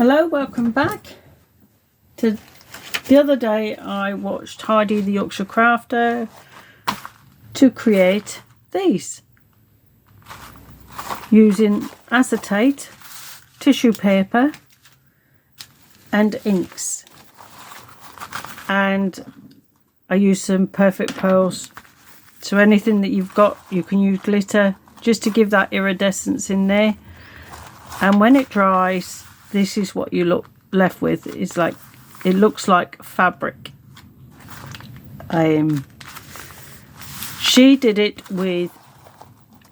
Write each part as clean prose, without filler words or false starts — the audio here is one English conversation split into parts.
Hello, welcome back. The other day I watched Heidi the Yorkshire Crafter to create these using acetate, tissue paper and inks, and I used some perfect pearls. So anything that you've got, you can use glitter just to give that iridescence in there, and when it dries, this is what you look left with. It's like, it looks like fabric. She did it with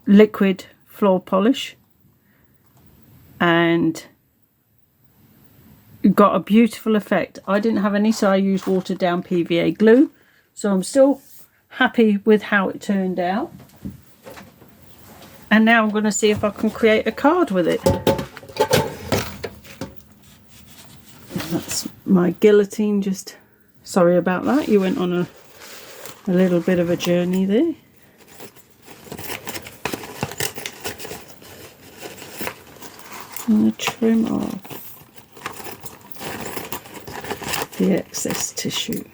liquid floor polish and got a beautiful effect. I didn't have any, so I used watered down PVA glue, so I'm still happy with how it turned out. And now I'm going to see if I can create a card with it. That's my guillotine. Just sorry about that, you went on a little bit of a journey there. I'm going to trim off the excess tissue,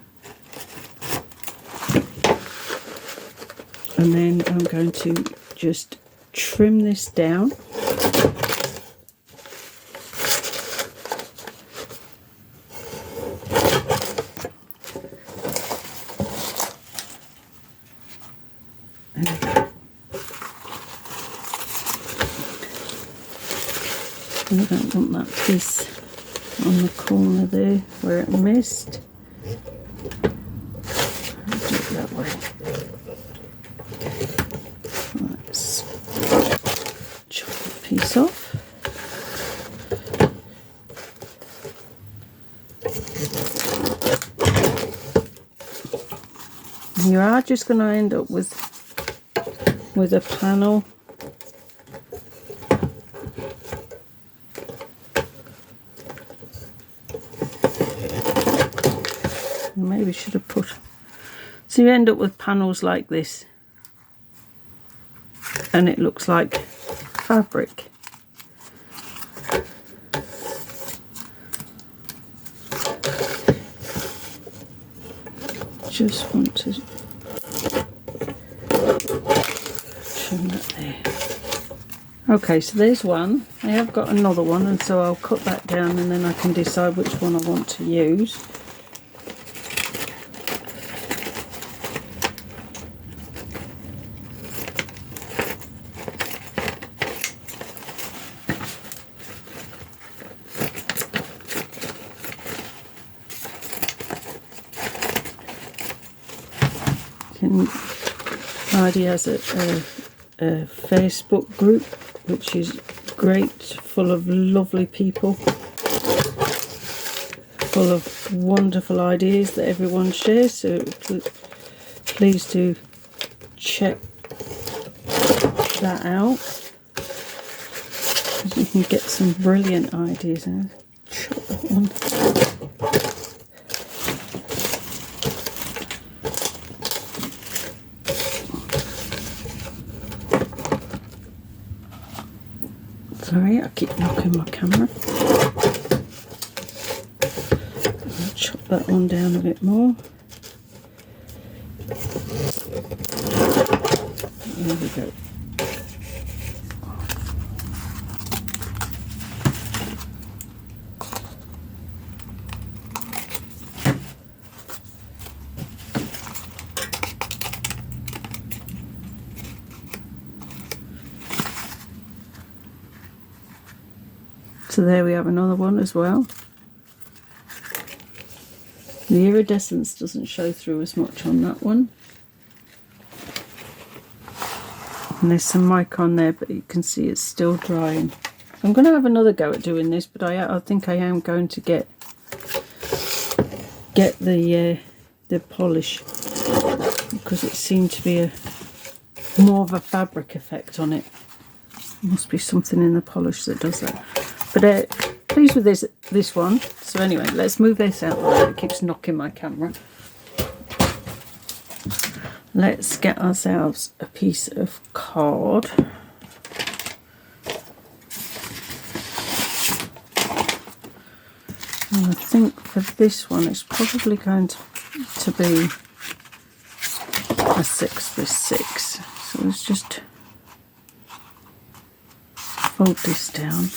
and then I'm going to just trim this down. I don't want that piece on the corner there where it missed. I'll do it that way. Let's chop that piece off. And you are just going to end up with a panel. Maybe should have put, so you end up with panels like this and it looks like fabric. Just want to trim that there. Okay, so there's one. I have got another one, and so I'll cut that down and then I can decide which one I want to use. Heidi has a Facebook group which is great, full of lovely people, full of wonderful ideas that everyone shares, so please do check that out. You can get some brilliant ideas. And chop that one. Sorry, I keep knocking my camera. I'll chop that one down a bit more. There we go. So there we have another one as well. The iridescence doesn't show through as much on that one. And there's some mic on there, but you can see it's still drying. I'm going to have another go at doing this, but I think I am going to get the polish, because it seemed to be more of a fabric effect on it. Must be something in the polish that does that. But pleased with this one. So anyway, let's move this out. It keeps knocking my camera. Let's get ourselves a piece of card. And I think for this one it's probably going to be a 6 this 6. So let's just fold this down.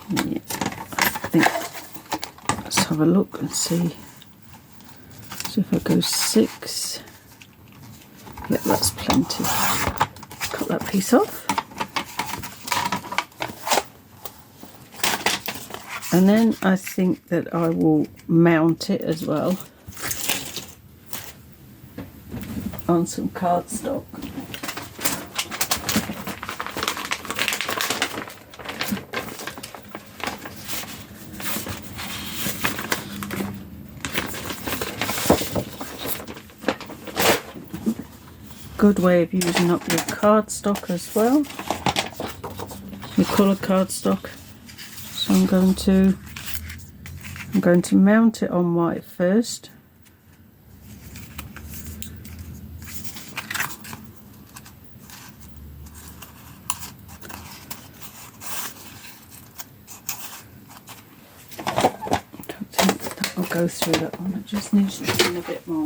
Yeah, I think let's have a look and see. So if I go 6, yeah, that's plenty. Cut that piece off. And then I think that I will mount it as well on some cardstock. Good way of using up your cardstock as well, your colour cardstock. So I'm going to mount it on white first. I don't think that will go through that one. It just needs trimming a bit more.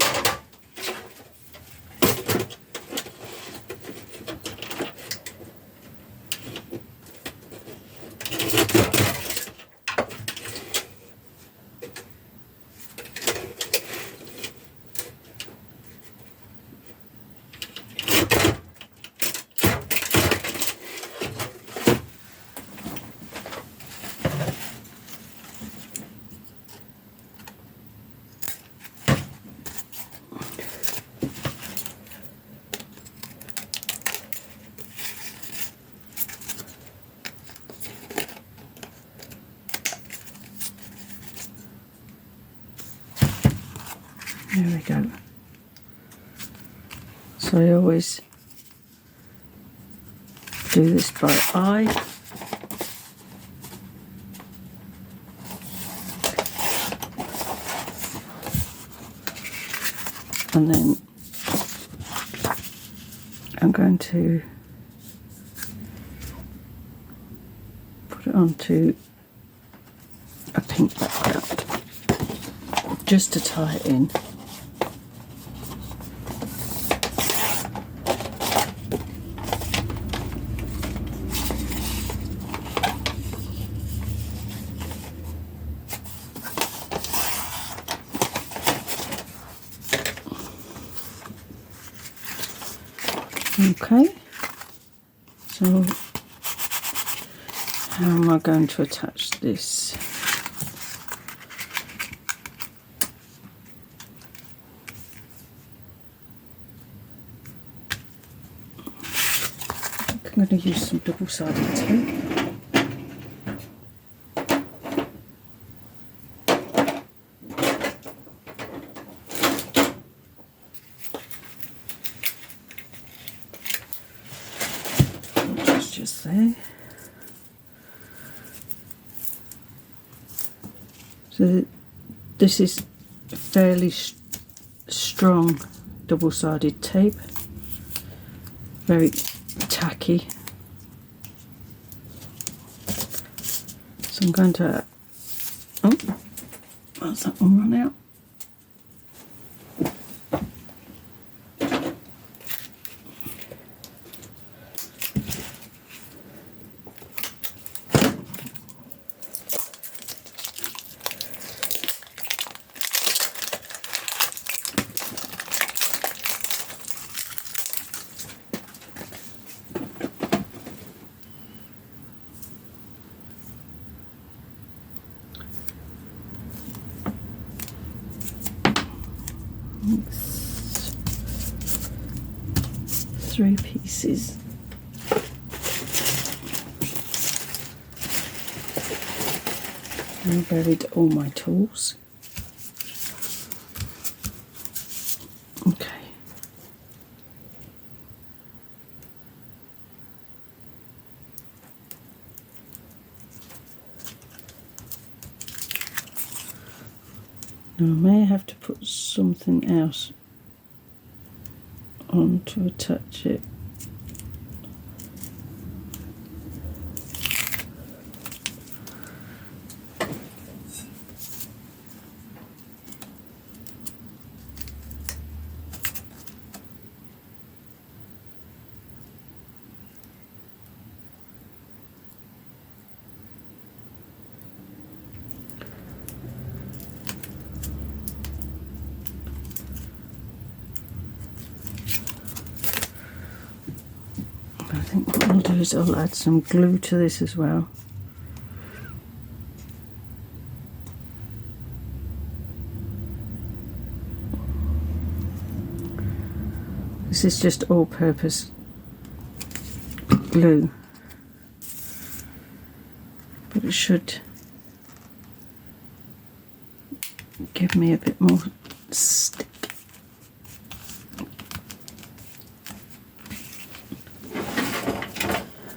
There we go. So I always do this by eye. And then I'm going to put it onto a pink background just to tie it in. Okay, so how am I going to attach this? I'm going to use some double-sided tape. Just there. So this is fairly strong double-sided tape, very tacky. So I'm going to, oh, that's that one run out. Three pieces. I buried all my tools. Okay. Now I may have to put something else on to attach it. But I think what I'll do is I'll add some glue to this as well. This is just all-purpose glue, but it should give me a bit more stick.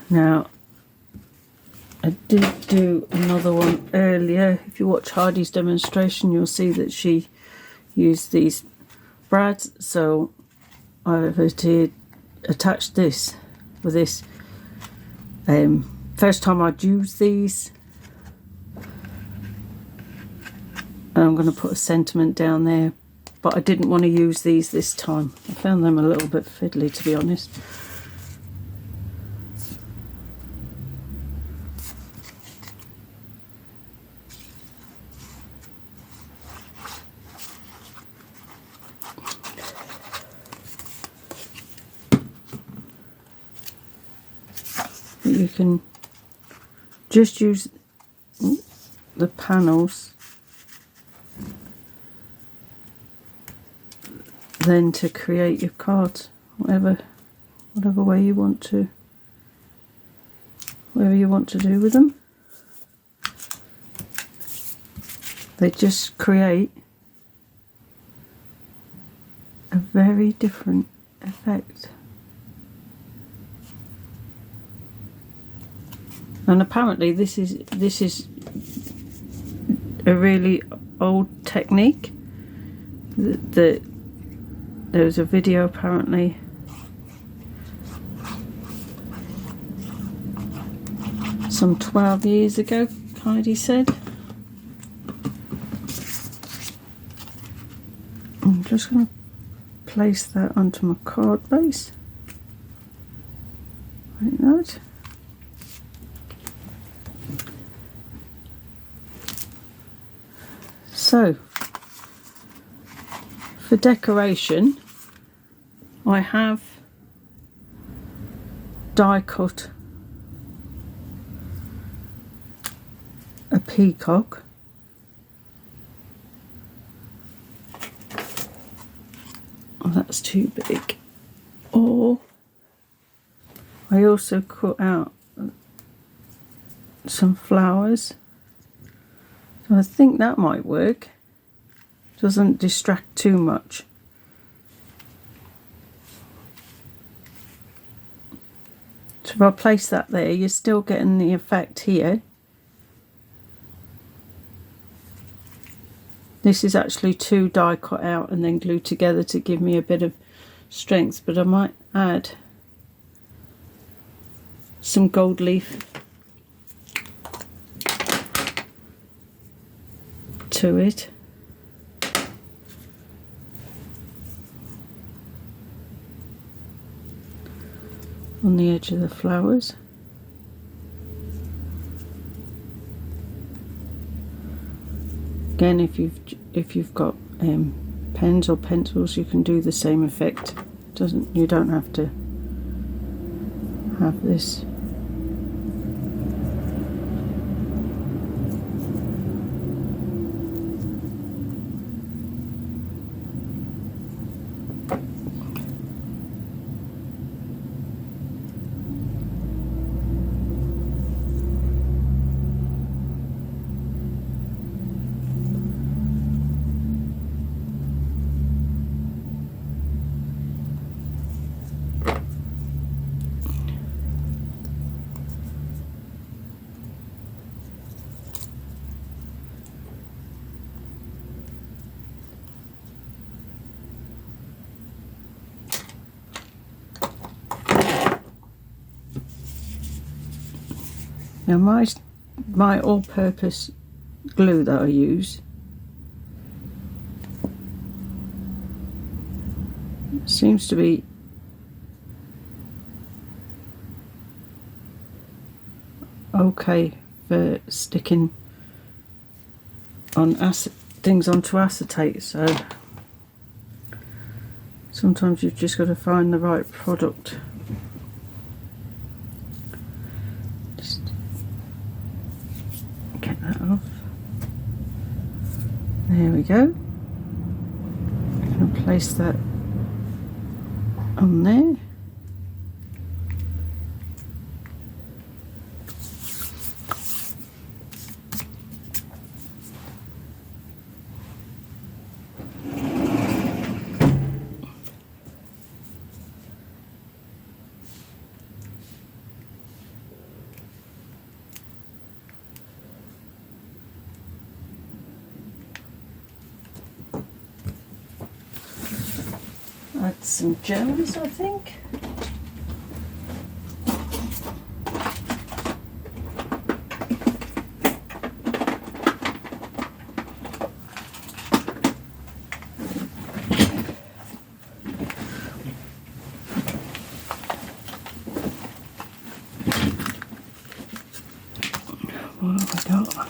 Now, I did do another one earlier. If you watch Hardy's demonstration, you'll see that she used these brads, so I've attached this with this. First time I'd used these, and I'm going to put a sentiment down there, but I didn't want to use these this time. I found them a little bit fiddly, to be honest. You can just use the panels then to create your cards, whatever way you want to, whatever you want to do with them. They just create a very different effect. And apparently this is a really old technique. There was a video apparently some 12 years ago, Heidi said. I'm just going to place that onto my card base like that. So, for decoration, I have die cut a peacock. Oh, that's too big. Or I also cut out some flowers. So I think that might work. Doesn't distract too much. So if I place that there, you're still getting the effect here. This is actually 2 die cut out and then glued together to give me a bit of strength, but I might add some gold leaf to it. On the edge of the flowers. Again, if you've got pens or pencils, you can do the same effect. You don't have to have this. Now my all-purpose glue that I use seems to be okay for sticking on things onto acetate, so sometimes you've just got to find the right product. that off. There we go. And place that on there. Add some gems, I think. What have we got?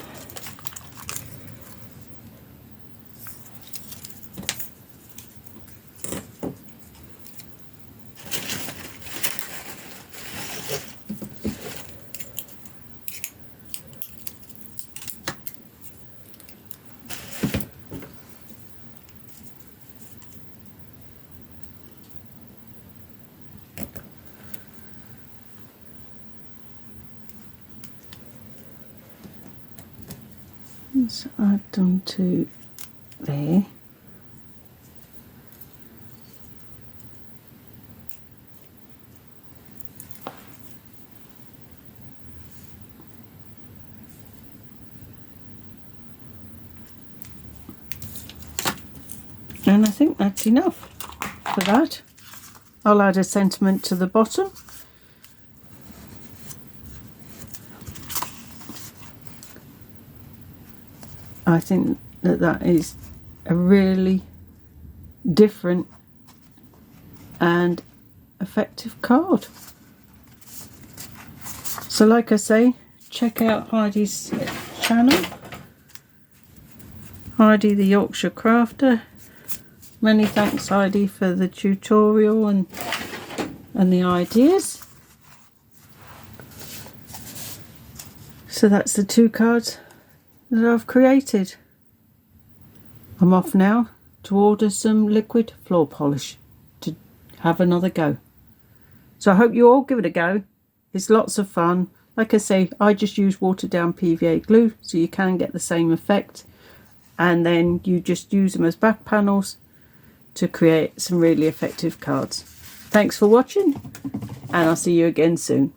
So I've done to there. And I think that's enough for that. I'll add a sentiment to the bottom. I think that that is a really different and effective card. So like I say, check out Heidi's channel, Heidi the Yorkshire Crafter. Many thanks, Heidi, for the tutorial and the ideas. So that's the two cards that I've created. I'm off now to order some liquid floor polish to have another go. So I hope you all give it a go. It's lots of fun. Like I say, I just use watered down PVA glue so you can get the same effect, and then you just use them as back panels to create some really effective cards. Thanks for watching, and I'll see you again soon.